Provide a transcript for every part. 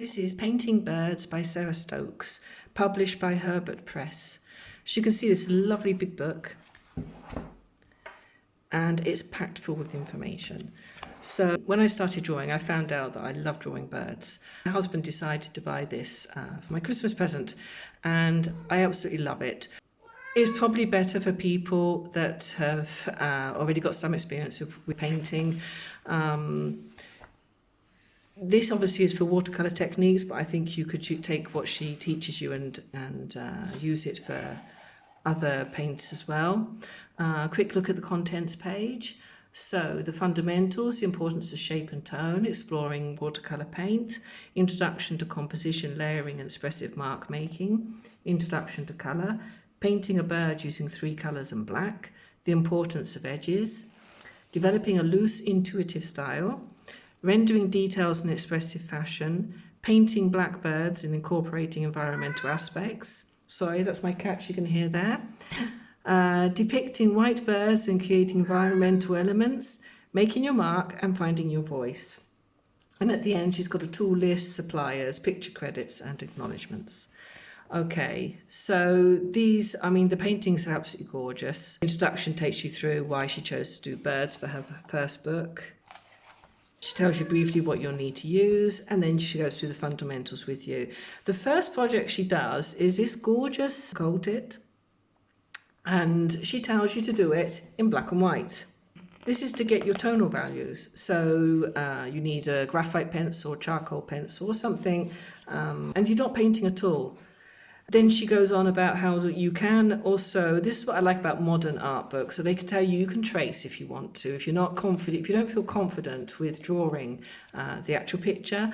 This is Painting Birds by Sarah Stokes, published by Herbert Press. As you can see, this is a lovely big book and it's packed full with information. So when I started drawing, I found out that I love drawing birds. My husband decided to buy this for my Christmas present and I absolutely love it. It's probably better for people that have already got some experience with painting. This obviously is for watercolour techniques, but I think you could take what she teaches you and use it for other paints as well. Quick look at the contents page. So the fundamentals, the importance of shape and tone, exploring watercolour paint, introduction to composition, layering and expressive mark making, introduction to colour, painting a bird using 3 colours and black, the importance of edges, developing a loose intuitive style, rendering details in expressive fashion, painting blackbirds and incorporating environmental aspects. Sorry, that's my cat, you can hear there. Depicting white birds and creating environmental elements, making your mark and finding your voice. And at the end, she's got a tool list, suppliers, picture credits and acknowledgements. Okay, so these, the paintings are absolutely gorgeous. The introduction takes you through why she chose to do birds for her first book. She tells you briefly what you'll need to use, and then she goes through the fundamentals with you. The first project she does is this gorgeous gold it, and she tells you to do it in black and white. This is to get your tonal values. So you need a graphite pencil, charcoal pencil or something, and you're not painting at all. Then she goes on about how you can also, this is what I like about modern art books, so they can tell you can trace if you want to. If you're not confident, if you don't feel confident with drawing the actual picture,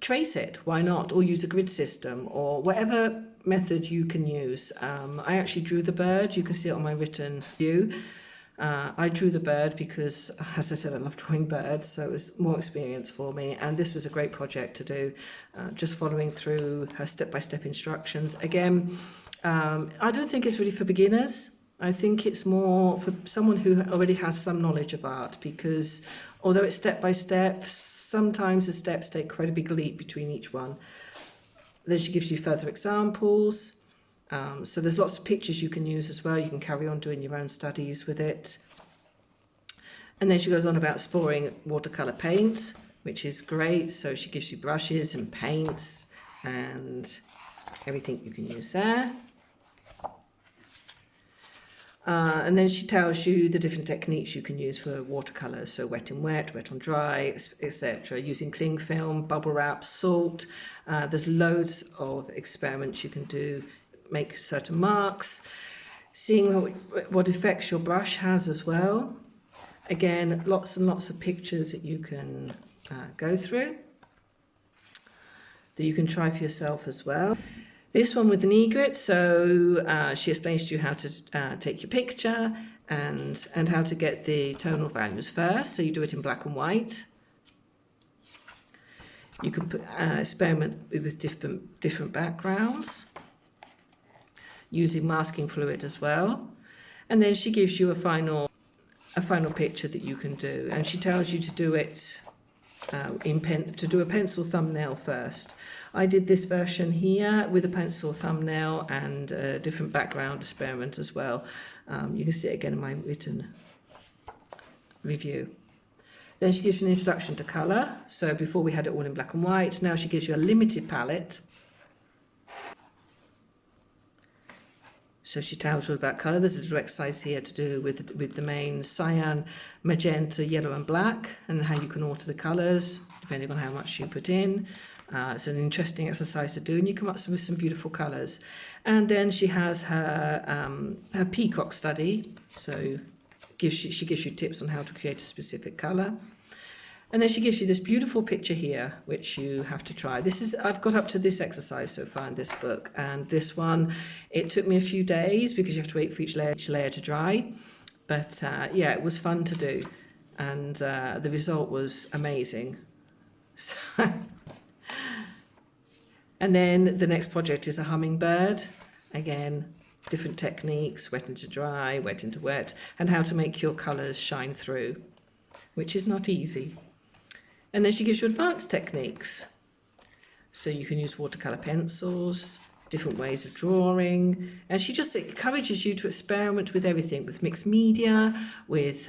trace it, why not? Or use a grid system or whatever method you can use. I actually drew the bird, you can see it on my written view. I drew the bird because, as I said, I love drawing birds, so it was more experience for me. And this was a great project to do, just following through her step-by-step instructions. Again, I don't think it's really for beginners. I think it's more for someone who already has some knowledge of art, because although it's step-by-step, sometimes the steps take quite a big leap between each one. Then she gives you further examples. So there's lots of pictures you can use as well. You can carry on doing your own studies with it. And then she goes on about exploring watercolour paint, which is great. So she gives you brushes and paints and everything you can use there. And then she tells you the different techniques you can use for watercolours. So wet and wet, wet on dry, etc. Using cling film, bubble wrap, salt. There's loads of experiments you can do. Make certain marks, seeing what effects your brush has as well. Again, lots and lots of pictures that you can go through, that you can try for yourself as well. This one with an egret, so she explains to you how to take your picture and how to get the tonal values first. So you do it in black and white. You can experiment with different backgrounds, using masking fluid as well. And then she gives you a final picture that you can do, and she tells you to do it to do a pencil thumbnail first. I did this version here with a pencil thumbnail and a different background experiment as well. You can see it again in my written review. Then she gives you an introduction to colour. So before we had it all in black and white, now she gives you a limited palette. So she tells you about colour. There's a little exercise here to do with the main cyan, magenta, yellow and black, and how you can alter the colours depending on how much you put in. It's an interesting exercise to do, and you come up with some beautiful colours. And then she has her peacock study. So she gives you tips on how to create a specific colour. And then she gives you this beautiful picture here, which you have to try. I've got up to this exercise so far in this book, and this one, it took me a few days because you have to wait for each layer to dry. But yeah, it was fun to do, and the result was amazing. And then the next project is a hummingbird. Again, different techniques, wet into dry, wet into wet, and how to make your colours shine through, which is not easy. And then she gives you advanced techniques. So you can use watercolour pencils, different ways of drawing, and she just encourages you to experiment with everything, with mixed media, with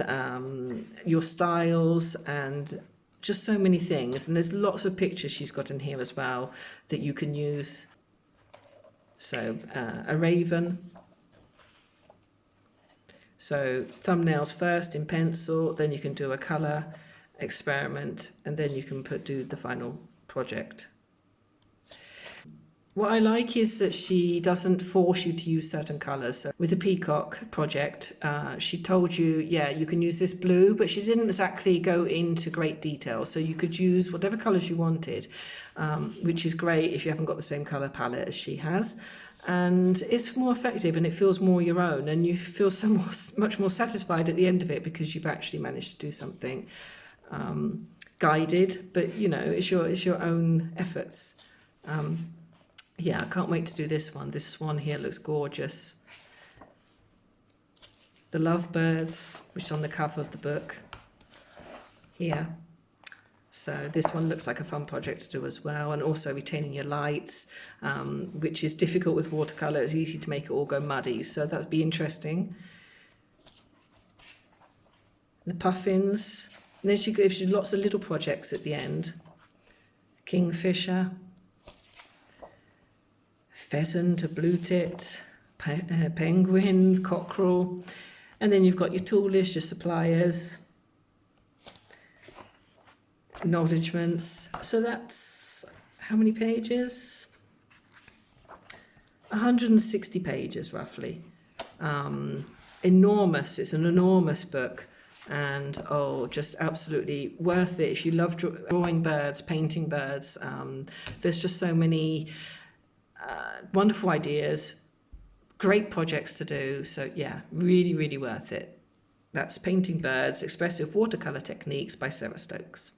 your styles, and just so many things. And there's lots of pictures she's got in here as well that you can use. So a raven. So thumbnails first in pencil, then you can do a colour experiment, and then you can do the final project. What I like is that she doesn't force you to use certain colours. So with the peacock project, she told you, yeah, you can use this blue, but she didn't exactly go into great detail. So you could use whatever colours you wanted, which is great if you haven't got the same colour palette as she has. And it's more effective and it feels more your own, and you feel much more satisfied at the end of it because you've actually managed to do something guided, but you know, it's your own efforts. Yeah, I can't wait to do this one. This one here looks gorgeous. The lovebirds, which is on the cover of the book here. So this one looks like a fun project to do as well, and also retaining your lights, which is difficult with watercolour. It's easy to make it all go muddy, so that'd be interesting. The puffins. And then she gives you lots of little projects at the end. Kingfisher. Pheasant, a blue tit, penguin, cockerel, and then you've got your tool list, your suppliers, acknowledgements. So that's how many pages? 160 pages roughly. Enormous. It's an enormous book, and just absolutely worth it if you love drawing birds, painting birds. There's just so many wonderful ideas, great projects to do. So yeah, really, really worth it. That's Painting Birds, Expressive Watercolour Techniques by Sarah Stokes.